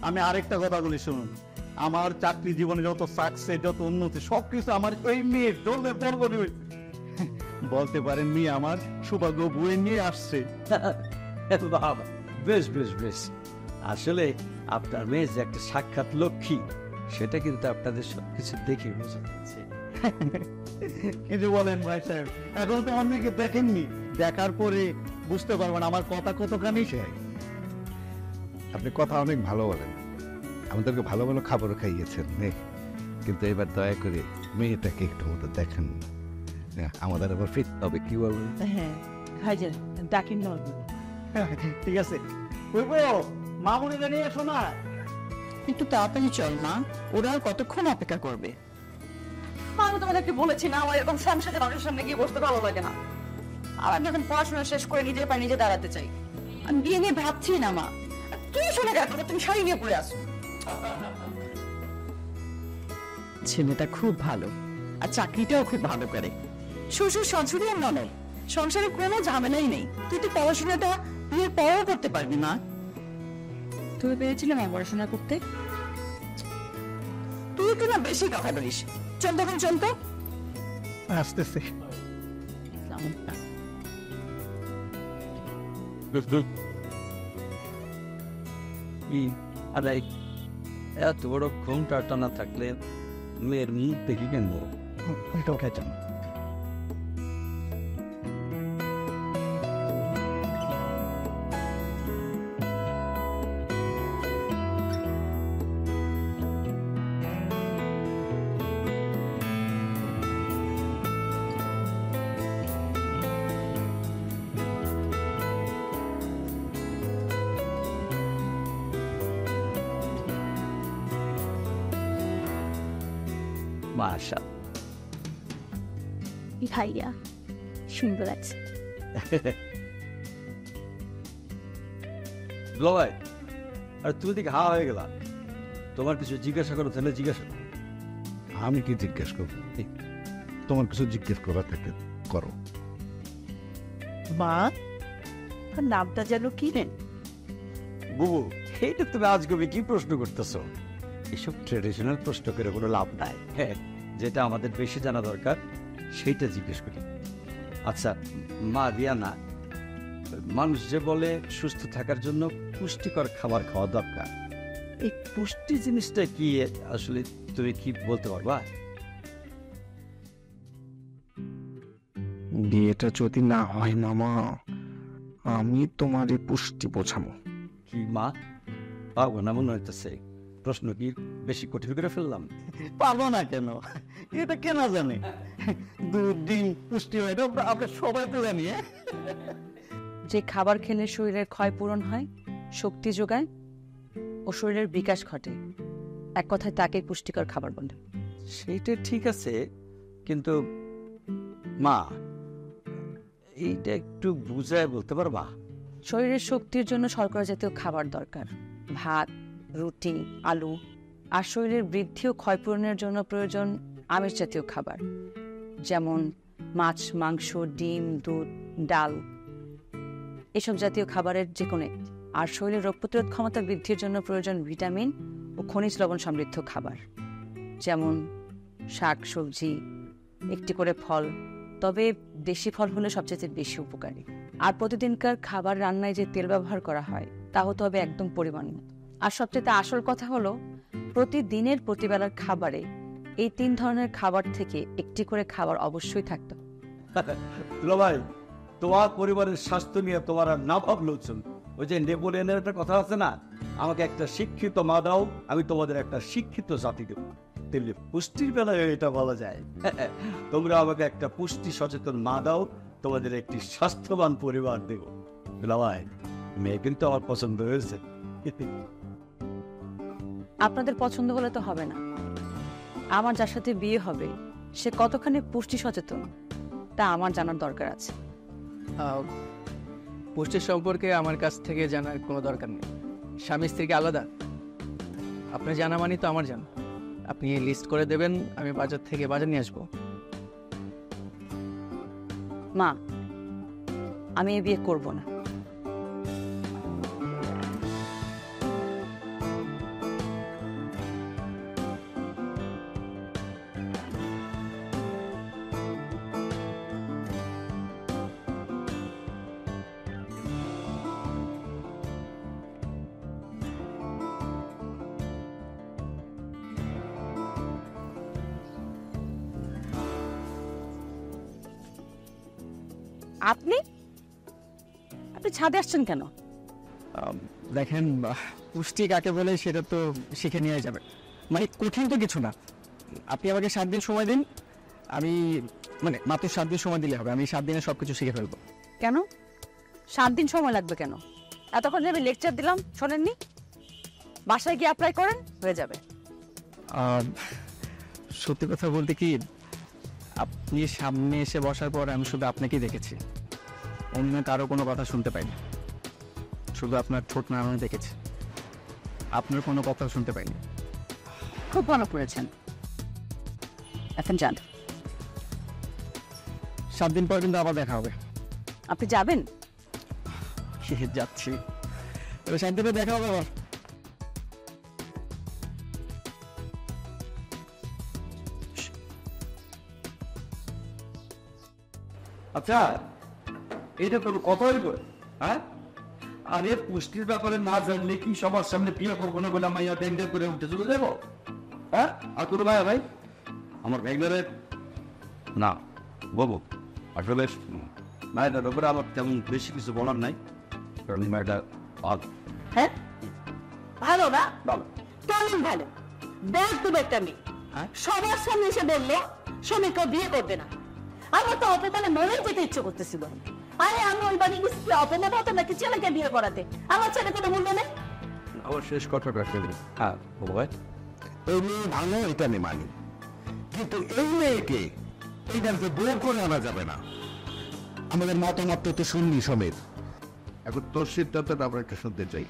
আমি আরেকটা কথা বলি শুনুন, আমার চাকরি জীবনে যত সাকসেস যত উন্নতি সবকিছু আমার ওই মেয়ের জন্য বরকরি হয়েছে। বলতে পারেন মেয়ে আমার সৌভাগ্য বয়ে নিয়ে আসছে। বাবা, বেশ বেশ বেশ। আসলে আপনার মেয়ে যে একটা সাক্ষাৎ লক্ষ্মী, সেটা কিন্তু আপনাদের সবকিছু দেখে বোঝা যাচ্ছে। কিছু বলেন ভাই সাহেব, এখন তো অনেকে দেখেননি, দেখার পরে বুঝতে পারবেন আমার কথা কতখানি সে। আপনি কথা অনেক ভালো বলেন, আমাদেরকে ভালো ভালো খাবারও খাইয়েছেন, কিন্তু এবার দয়া করে মেয়েটাকে একটু মতো দেখেন, আমাদের আবার ফিট হবে, কি বলবেন? হ্যাঁ ভাইজান, ডাকিন না। ঠিক আছে, মামুনি জানিয়ে এসো না। একটু তাড়াতাড়ি চল মা, ওরা আর কতক্ষণ অপেক্ষা করবে? আমি তোমাদেরকে বলেছি না, আমার এরকম সামনে মানুষের সামনে গিয়ে বসতে ভালো লাগে না। আর আমি এখন পড়াশোনা শেষ করে নিজের পায়ে নিজে দাঁড়াতে চাই। আমি বিয়ে নিয়ে ভাবছি না মা। তুমি শুনে দেখো, তুমি শাড়ি নিয়ে পড়ে আসো। ছেলেটা খুব ভালো, আর চাকরিটাও খুব ভালো করে। শ্বশুর শাশুড়ি আর ননদ, সংসারে কোনো ঝামেলাই নেই। তুই তো পড়াশোনাটা বিয়ের পরেও করতে পারবি না। তুমি পেরেছিলে না পড়াশোনা করতে? তুই কিনা বেশি কথা বলিস। চল তখন, চল তো। আসতেছে। আর এত বড় ঘুমটা টানা থাকলে মেয়ের মুখ দেখি কেন? ওইটাও খেয়েছেন। মাশাআল্লাহ, ভাইয়া সুন্দর আছে। ভাই, আর তুমি দিকে হা হয়ে গেলা, তোমার কিছু জিজ্ঞাসা করো, তাহলে জিজ্ঞাসা করো। আমি কি জিজ্ঞেস করবো? তোমার কিছু জিজ্ঞেস করা থাকে করো। মা, আর নামটা যেন কি রে? বুবু, এইটা তুমি আজগবি কি প্রশ্ন করতেছো? এসব ট্রেডিশনাল প্রশ্ন করে কোনো লাভ নাই। হ্যাঁ, যেটা আমাদের বেশি জানা দরকার সেইটা জিজ্ঞেস করি। আচ্ছা মা রিয়ানা, মানুষ যে বলে সুস্থ থাকার জন্য পুষ্টিকর খাবার খাওয়া দরকার, এই পুষ্টি জিনিসটা কি আসলে তুমি কি বলতে পারবা? বিয়েটা যদি না হয় মামা, আমি তোমার এই পুষ্টি বোঝাবো। কি মা, পাবো না মনে হইতেছে? প্রশ্ন কি বেশি কঠিন করে ফেললাম? পারবো না কেন, এটা কেন জানে? দুধ ডিম পুষ্টি হয়, এটা আমরা সবাই তো জানি। যে খাবার খেলে শরীরের ক্ষয় পূরণ হয়, শক্তি যোগায় ও শরীরের বিকাশ ঘটে, এক কথায় তাকে পুষ্টিকর খাবার বলে। সেইটা ঠিক আছে, কিন্তু মা এইটা একটু বুঝায় বলতে পারবা? শরীরের শক্তির জন্য শর্করা জাতীয় খাবার দরকার, ভাত, রুটি, আলু। আর শরীরের বৃদ্ধি ও ক্ষয়পূরণের জন্য প্রয়োজন আমিষ জাতীয় খাবার, যেমন মাছ, মাংস, ডিম, দুধ, ডাল, এসব জাতীয় খাবারের যে কোনো একটি। আর শরীরের রোগ প্রতিরোধ ক্ষমতা বৃদ্ধির জন্য প্রয়োজন ভিটামিন ও খনিজ লবণ সমৃদ্ধ খাবার, যেমন শাক, সবজি, একটি করে ফল, তবে দেশি ফল হলে সবচেয়ে বেশি উপকারী। আর প্রতিদিনকার খাবার রান্নায় যে তেল ব্যবহার করা হয় তা হতে হবে একদম পরিমাণ মতো। আর সবচেয়ে আসল কথা হলো, প্রতিদিনের প্রতিবেলার খাবারে এই 3 ধরনের খাবার থেকে একটি করে খাবার অবশ্যই থাকতে হবে। ভাই, তোমার পরিবারের স্বাস্থ্য নিয়ে তোমার আর না ভাবলেও চল। ওই যে নেপোলিয়নের একটা কথা আছে না, আমাকে একটা শিক্ষিত মা দাও, আমি তোমাদের একটা শিক্ষিত জাতি দেব। তেমনি পুষ্টির বেলায় এটা বলা যায়, তোমরা আমাকে একটা পুষ্টি সচেতন মা দাও, তোমাদের একটি স্বাস্থ্যবান পরিবার দেব। ভাই, মেয়ে কিন্তু আমার পছন্দ হয়েছে। আপনাদের পছন্দ হলে তো হবে না, আমার যার সাথে বিয়ে হবে সে কতখানি পুষ্টি সচেতন তা আমার জানার দরকার আছে। পুষ্টির সম্পর্কে আমার কাছ থেকে জানার কোনো দরকার নেই, স্বামী স্ত্রীকে আলাদা। আপনার জানা মানি তো আমার জানা। আপনি লিস্ট করে দেবেন, আমি বাজার থেকে বাজার নিয়ে আসবো। মা, আমি এই বিয়ে করব না। আপনি আপনি ছাদে আসছেন কেন? দেখেন পুষ্টি কাকে বলে সেটা তো শিখে নিয়ে যাবে, মানে কঠিন তো কিছু না। আপনি আমাকে 7 দিন সময় দিন, আমি মানে মাত্র 7 দিন সময় দিলে হবে, আমি 7 দিনে সব কিছু শিখে ফেলবো। কেন 7 দিন সময় লাগবে কেন? এতক্ষণ যে আমি লেকচার দিলাম শোনেননি? বাসায় গিয়ে অ্যাপ্লাই করেন, হয়ে যাবে। সত্যি কথা বলতে কি, আপনি সামনে এসে বসার পর আমি শুধু আপনাকেই দেখেছি, অন্য কারো কোনো কথা শুনতে পাইনি। শুধু আপনার ঠোঁট নাড়ানো দেখেছি, আপনার কোনো কথা শুনতে পাইনি। খুব ভালো করেছেন। এখন যান। 7 দিন পর কিন্তু আবার দেখা হবে। আপনি যাবেন? যাচ্ছি, এবার শান্তিতে দেখা হবে আবার। আচ্ছা, এটা তোর কথা হইব? হ্যাঁ, আরে পুষ্টির ব্যাপারে না জানলে কি সবার সামনে বিয়ে করবো না বলে মাইয়া ড্যাং ড্যাং করে উঠে চলে যাবো? হ্যাঁ, আর তোর ভাই ভাই আমার ভাইগুলোরে না বাবু, আসলে মায়ের ব্যাপারে আমার তেমন বেশি কিছু বলার নাই, কারণ মায়েরটা ভালো। হ্যাঁ ভালো না? ভালো কেমন ভালো? দেখ তুমি একটা মেয়ে সবার সামনে এসে বললো সমীর বিয়ে করবে না। আমার তো অপেক্ষানে মরে যেতে ইচ্ছে করতেছিল। আরে আমি ওই বাড়ি গেছি অপেক্ষা হতো নাকি ছেলেকে বিয়ে করাতে? আমার ছেলে কোনো মূল্য নেই। আমার শেষ কথাটা শুনি। হ্যাঁ বাবু ভাই, এই মেয়ে ভালো, এটা আমি মানি, কিন্তু এই মেয়েকে এই বাড়িতে বউ করে আনা যাবে না। আমাদের মতামত তো শুনলি সমেত, এখন তোর সিদ্ধান্তটা আমরা একটা শুনতে চাই।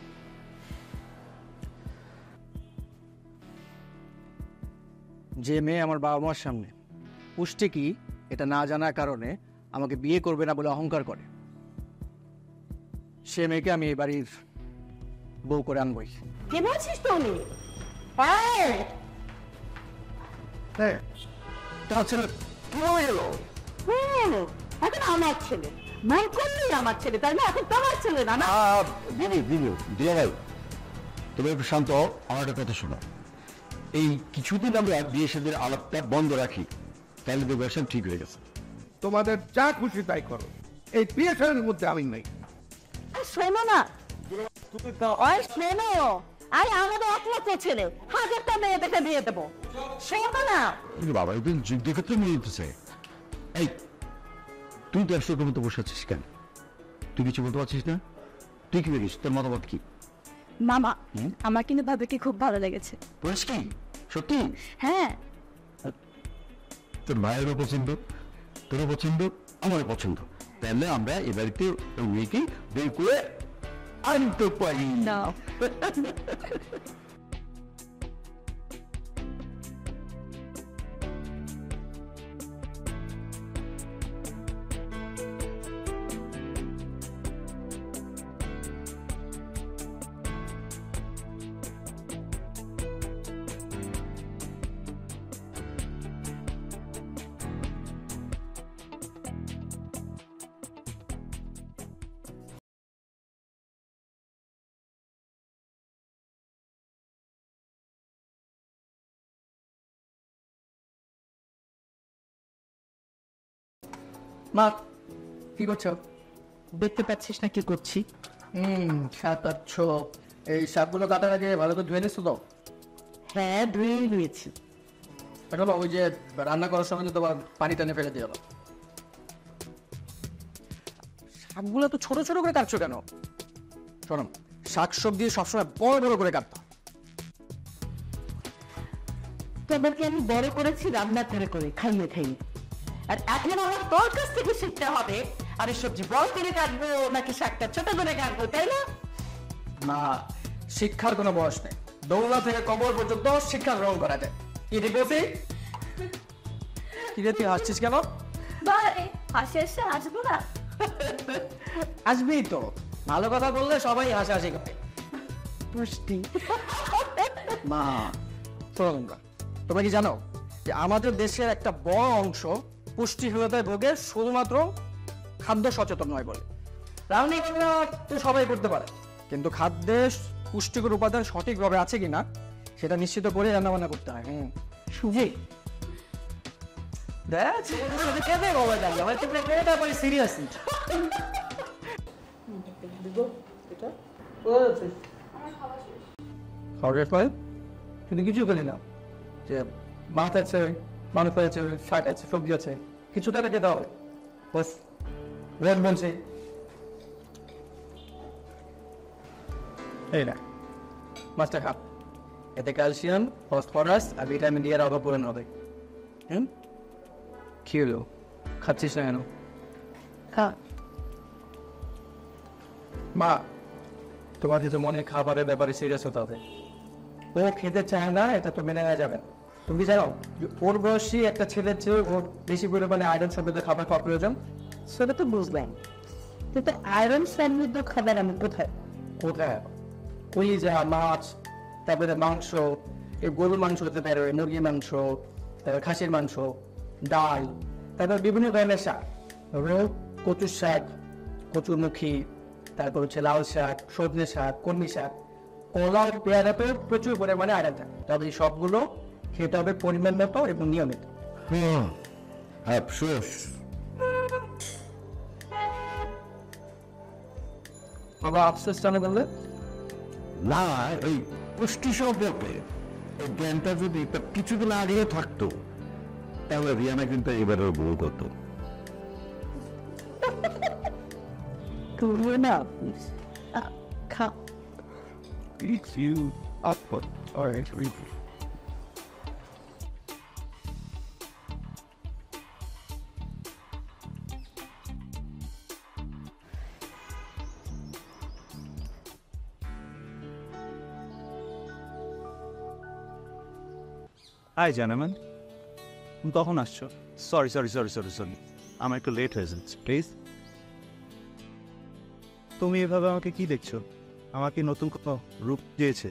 যে মেয়ে আমার বাবা মার সামনে পুষ্টি কি এটা না জানার কারণে আমাকে বিয়ে করবে না বলে অহংকার করে, সে মেয়েকে আমি এই বাড়ির বউ করে আনবই। কি বলছিস তুমি? হ্যাঁ এখন আমার ছেলে মন করলেই আমার ছেলে, তাই না? এখন তোমার ছেলে না না? তুমি একটু শান্ত হও, আমার একটা কথা শোনো। এই কিছুদিন আমরা বিয়ে সাদের আলাপটা বন্ধ রাখি, তাহলে তো ব্যবসা ঠিক হয়ে গেছে। তোমাদের যা খুশি তাই করো, এই বিয়ে সাদের মধ্যে আমি নাই। শোনো না, ওই শোনো, আরে আমাদের একমাত্র ছেলে, 1000টা মেয়ে দেখে বিয়ে দেবো। শোনো না বাবা, একদিন যুদ্ধ ক্ষেত্রে নিয়ে যেতেছে। এই তুই তো 100টার মতো বসে আছিস কেন? তুই কিছু বলতে পারছিস না? তুই কি বলিস, তোর মতামত কি? মামা আমার কিন্তু ভাবিকে খুব ভালো লেগেছে। বলিস কি সত্যি? হ্যাঁ তোর ভাইয়েরও পছন্দ, তোরও পছন্দ, আমারও পছন্দ, তাহলে আমরা এ বাড়িতে মেয়েকে বের করে আনতে পারি না। মা কি করছো? দেখতে পাচ্ছিস না কি করছি? শাক কাটছ, এই শাকগুলো কাটার আগে ভালো করে ধুয়ে নিচ্ছ তো? হ্যাঁ ধুয়ে নিয়েছি। এখন ওই যে রান্না করার সময় তোমার পানি টানে ফেলে দিয়ে হলো। শাকগুলো তো ছোট ছোট করে কাটছো কেন? শোনো, শাক সবজি সবসময় বড় বড় করে কাটতো। তোমাকে আমি বড় করেছি রান্না করে করে, খাইয়ে খাইয়ে, আর এখন আমার তোর কাছ থেকে শিখতে হবে আমি সবজি বড় করে কাটবো নাকি শাকটা ছোট করে কাটবো, তাই না? না, শিক্ষার কোনো বয়স নেই, দৌড়া থেকে কবর পর্যন্ত শিক্ষা গ্রহণ করা যায়। কি ঠিক বলছি? কি রে তুই হাসছিস কেন? বারে হাসি হাসি আসবো না। আসবেই তো, ভালো কথা বললে সবাই হাসাহাসি করে। পুষ্টি মা তোমরা তোমরা কি জানো যে আমাদের দেশের একটা বড় অংশ পুষ্টিহীনতায় ভোগে শুধুমাত্র খাদ্য সচেতন নয় বলে। রান্না বান্না তো সবাই করতে পারে, কিন্তু খাদ্যে পুষ্টিকর উপাদান সঠিকভাবে আছে কিনা সেটা নিশ্চিত করে রান্না বান্না করতে হয়। সুজি That's কেমন বলা যায় আমার তো এটা বড় সিরিয়াস খাওয়ার পর কিন্তু কিছু বলি না যে মাছ আছে মাংস আছে শাক আছে সবজি আছে কিছু টাকা দিয়ে দাও বাস রেড বলছে এই না মাছটা খা এতে ক্যালসিয়াম ফসফরাস আর ভিটামিন ডি এর অভাব পূরণ হবে কি হলো খাচ্ছিস না কেন মা তোমার যেহেতু মনে খাবারের ব্যাপারে সিরিয়াস হতে হবে ও খেতে চায় না এটা তো মেনে নেওয়া যাবে না তুমি কি জানো যে ওর বয়সী একটা ছেলের চেয়ে ওর বেশি পরিমাণে আয়রন সমৃদ্ধ খাবার খাওয়া প্রয়োজন সেটা তো বুঝলাম কিন্তু আয়রন সমৃদ্ধ খাবার আমি কোথায় কোথায় ওই যে মাছ তারপরে মাংস এই গরুর মাংস হতে পারে মুরগির মাংস তারপর খাসির মাংস ডাল তারপর বিভিন্ন ধরনের শাক কচুর শাক কচুরমুখী তারপর হচ্ছে লাল শাক সজনে শাক কলমি শাক কলা পেয়ারাতে প্রচুর পরিমাণে আয়রন থাকে তবে এই সবগুলো খেতে হবে পরিমাণ মতো এবং নিয়মিত আফসোস বাবা আফসোস জানে বললে না এই পুষ্টি সম্পর্কে এই জ্ঞানটা যদি কিছুদিন আগে থাকতো তাহলে রিয়ানা কিন্তু এবারের বউ করতো তুই না খা It's you upward. All right, read. Hi জানামেন তুমি কখন আসছো? Sorry sorry sorry sorry sorry আমার একটু লেট হয়ে যাচ্ছে প্লিজ। তুমি এভাবে আমাকে কি দেখছো? আমাকে নতুন কোনো রূপ দিয়েছে?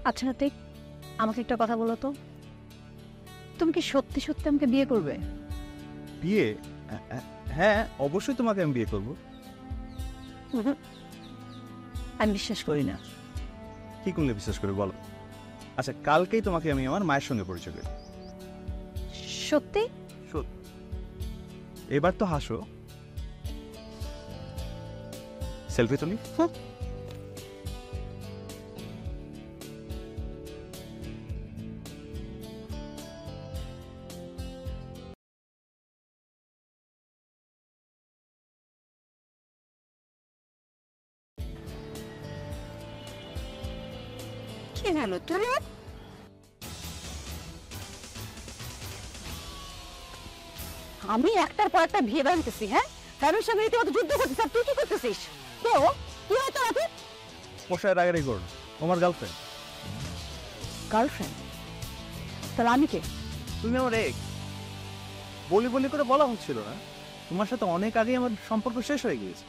আচ্ছা নাতিক, আমাকে একটা কথা বলো তো, তুমি কি সত্যি সত্যি আমাকে বিয়ে করবে? বিয়ে? হ্যাঁ অবশ্যই তোমাকে আমি বিয়ে করবো। আমি বিশ্বাস করি না। কি করলে বিশ্বাস করে বলো? আচ্ছা কালকেই তোমাকে আমি আমার মায়ের সঙ্গে পরিচয় করি। সত্যি? এবার তো হাসো। সেলফি তুলি। কি হলো তুই? আমি একটার পর একটা বিয়ে বানতেছি, হ্যাঁ ফ্যামিলির সঙ্গে রীতিমতো যুদ্ধ করতেছিস, আর তুই কি করতেছিস? তো কি হয়তো রাতে পোষায় রাগারাগি করো, তোমার গার্লফ্রেন্ড। গার্লফ্রেন্ড? তাহলে আমি কে? তুমি আমার এক বলি বলি করে বলা হচ্ছিল না? তোমার সাথে অনেক আগেই আমার সম্পর্ক শেষ হয়ে গিয়েছে।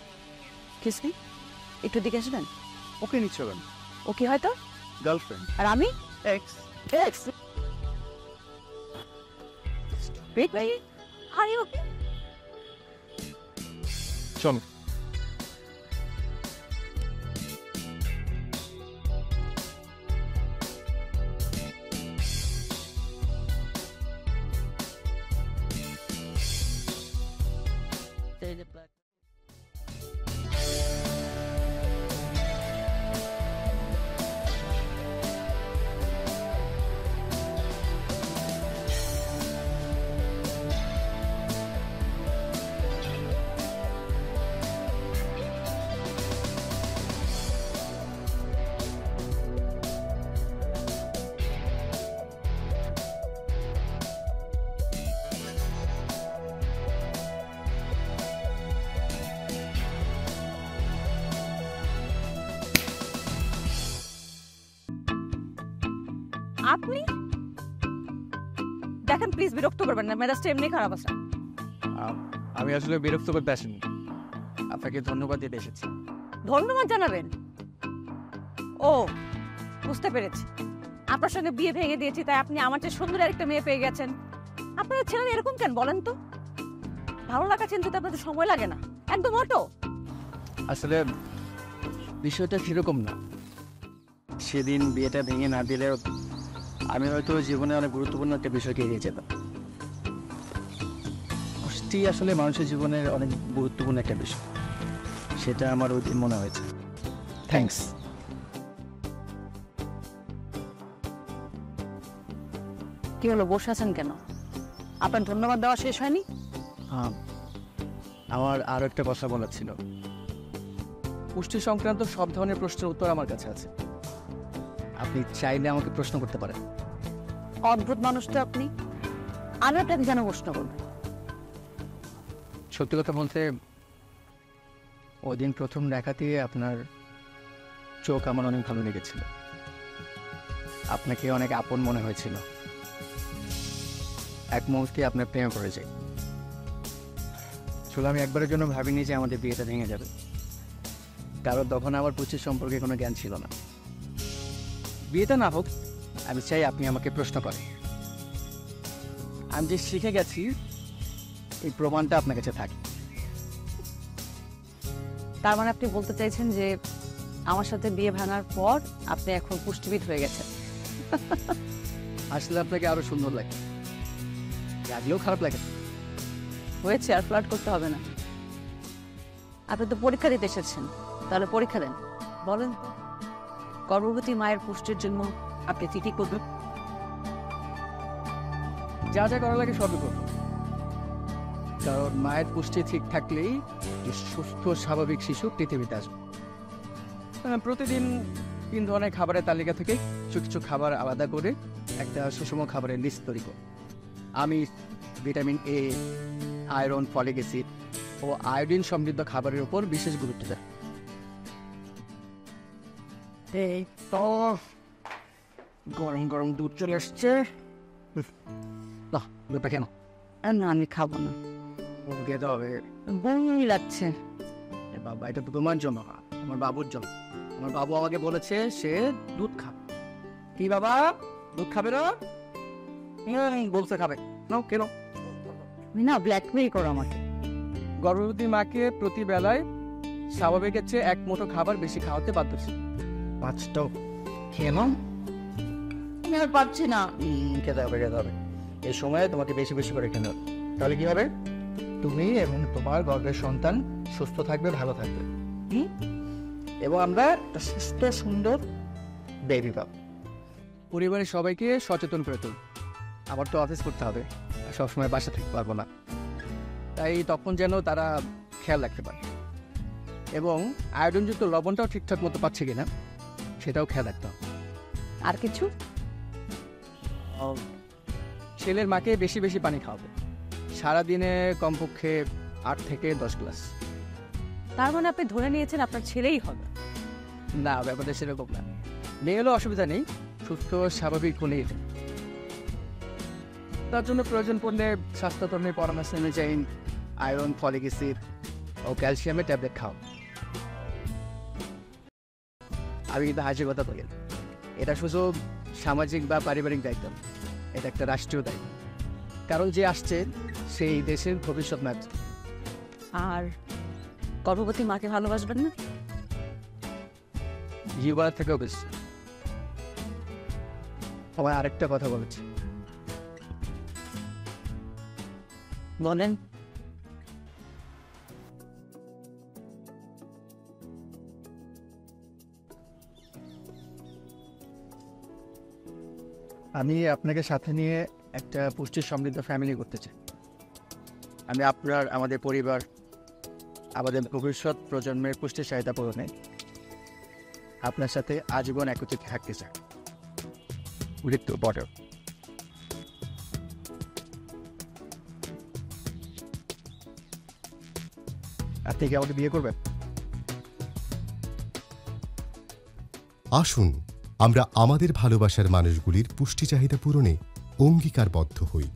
কিসমি একটু দিকে আসবেন? ওকে নিচ্ছ কেন? ও কি হয়তো গার্লফ্রেন্ড। আর আমি এক্স। এক্স? আরে ওকে চলো। আপনি দেখেন প্লিজ বিরক্ত করবেন না, মেজাজটা এমনি খারাপ আছে। আমি আসলে বিরক্ত করতে আসিনি, আপনাকে ধন্যবাদ দিতে এসেছি। ধন্যবাদ জানাবেন? ও বুঝতে পেরেছি, আপনার সঙ্গে বিয়ে ভেঙে দিয়েছি তাই আপনি আমার চেয়ে সুন্দর আরেকটা মেয়ে পেয়ে গেছেন। আপনারা ছেলেরা এরকম কেন বলেন তো? ভালো লাগা চিনতে আপনাদের সময় লাগে না, একদম অটো। আসলে বিষয়টা সেরকম না, সেদিন বিয়েটা ভেঙে না দিলেও আমি হয়তো জীবনে অনেক গুরুত্বপূর্ণ একটা বিষয়কে এড়িয়ে যেতাম। পুষ্টি আসলে মানুষের জীবনের অনেক গুরুত্বপূর্ণ একটা বিষয়, সেটা আমার ওই দিন মনে হয়েছে। থ্যাঙ্কস। কি হলো, বসে আছেন কেন? আপনার ধন্যবাদ দেওয়া শেষ হয়নি? আমার আরও একটা কথা বলার ছিল। পুষ্টি সংক্রান্ত সব ধরনের প্রশ্নের উত্তর আমার কাছে আছে, আপনি চাইলে আমাকে প্রশ্ন করতে পারেন। অদ্ভুত মানুষ তো আপনি, আমি আপনাকে কেন প্রশ্ন করব? সত্যি কথা বলতে ওই দিন প্রথম দেখাতে আপনার চোখ আমার অনেক ভালো লেগেছিল, আপনাকে অনেক আপন মনে হয়েছিল, এক মুহূর্তে আপনার প্রেমে পড়ে যাই। আসলে আমি একবারের জন্য ভাবিনি যে আমাদের বিয়েটা ভেঙে যাবে, কারণ তখন আমার পুষ্টির সম্পর্কে কোনো জ্ঞান ছিল না। বিয়েটা না হোক, আমি চাই আপনি আমাকে প্রশ্ন করেন। আমি যে শিখে গেছি এই প্রমাণটা আপনার কাছে থাকে। তার মানে আপনি বলতে চাইছেন যে আমার সাথে বিয়ে ভাঙার পর আপনি এখন পুষ্টিবিদ হয়ে গেছেন? আসলে আপনাকে আরো সুন্দর লাগে, লাগলেও খারাপ লাগে। হয়েছে, আর ফ্লার্ট করতে হবে না। আপনি তো পরীক্ষা দিতে এসেছেন, তাহলে পরীক্ষা দেন। বলেন, গর্ভবতী মায়ের পুষ্টির জন্য আপনি কি কি করবেন? যা যা করা লাগে সবই করব, কারণ মায়ের পুষ্টি ঠিক থাকলেই সুস্থ স্বাভাবিক শিশু পৃথিবীতে আসবে। প্রতিদিন 3 ধরনের খাবারের তালিকা থেকে কিছু কিছু খাবার আলাদা করে একটা সুষম খাবারের লিস্ট তৈরি করব। আমি vitamin A, iron, folic acid ও আয়োডিন সমৃদ্ধ খাবারের উপর বিশেষ গুরুত্ব দেয়। এই তো গরম গরম দুধ চলে আসছে। না, দুধটা কেন? না, আমি খাবো না, খেতে হবে। বমি লাগছে। বাবা, এটা তো তোমার জন্য না, আমার বাবুর জন্য। আমার বাবু আমাকে বলেছে সে দুধ খাবে। কি বাবা, দুধ খাবে না? বলছে খাবে। নাও, কেন? না, ব্ল্যাকমেইল করো আমাকে। গর্ভবতী মাকে প্রতি বেলায় স্বাভাবিকের চেয়ে 1 মুঠো খাবার বেশি খাওয়াতে বাধ্য ছিল। 5টাও খেয়ে নাও। আমি আর পারছি না। খেতে হবে, খেতে হবে। এই সময়ে তোমাকে বেশি বেশি করে খেতে হবে, তাহলে কি হবে? তুমি এবং তোমার গর্ভের সন্তান সুস্থ থাকবে, ভালো থাকবে, এবং আমরা একটা সুস্থ সুন্দর বেবি পাবো। পরিবারের সবাইকে সচেতন করে তুল। আবার তো অফিস করতে হবে, সবসময় বাসা থাকতে পারবো না, তাই তখন যেন তারা খেয়াল রাখতে পারে, এবং আয়োডিনযুক্ত লবণটাও ঠিকঠাক মতো পাচ্ছে কিনা সেটাও খেয়াল রাখতে হবে। আর কিছু? ছেলের মাকে বেশি বেশি পানি খাওয়াবে, সারাদিনে কমপক্ষে 8 থেকে 10 গ্লাস। তার মানে আপনি ধরে নিয়েছেন আপনার ছেলেই হবে? না, ব্যাপারটা সেরকম না। মেয়ে হলেও অসুবিধা নেই, সুস্থ স্বাভাবিক হলেই। তার জন্য প্রয়োজন পড়লে স্বাস্থ্যকর্মীর পরামর্শ অনুযায়ী আয়রন, ফলিক অ্যাসিড ও ক্যালসিয়ামের ট্যাবলেট খাও। আমি কিন্তু হাসির কথা বলি, এটা শুধু সামাজিক বা পারিবারিক দায়িত্ব, এটা একটা রাষ্ট্রীয় দায়িত্ব, কারণ যে আসছে সেই দেশের ভবিষ্যৎ নাগরিক। আর গর্ভবতী মাকে ভালোবাসবেন না? জীবনের থেকেও বেশি। আমায় আরেকটা কথা বলেছি। বলেন। আমি আপনাকে সাথে নিয়ে একটা পুষ্টি সমৃদ্ধ ফ্যামিলি করতে চাই। আমি আপনার, আমাদের পরিবার, আমাদের ভবিষ্যৎ প্রজন্মের পুষ্টির চাহিদা পূরণে আপনার সাথে আজীবন একত্রিত থাকতে চাই। উইথ বটর। আপনি কি আমাকে বিয়ে করবেন? আসুন আমরা আমাদের ভালোবাসার মানুষগুলির পুষ্টি চাহিদা পূরণে অঙ্গীকারবদ্ধ হই,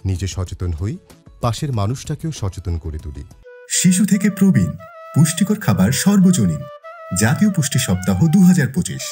নিজে সচেতন হই, পাশের মানুষটাকেও সচেতন করে তুলি। শিশু থেকে প্রবীণ পুষ্টিকর খাবার সর্বজনীন। জাতীয় পুষ্টি সপ্তাহ 2025।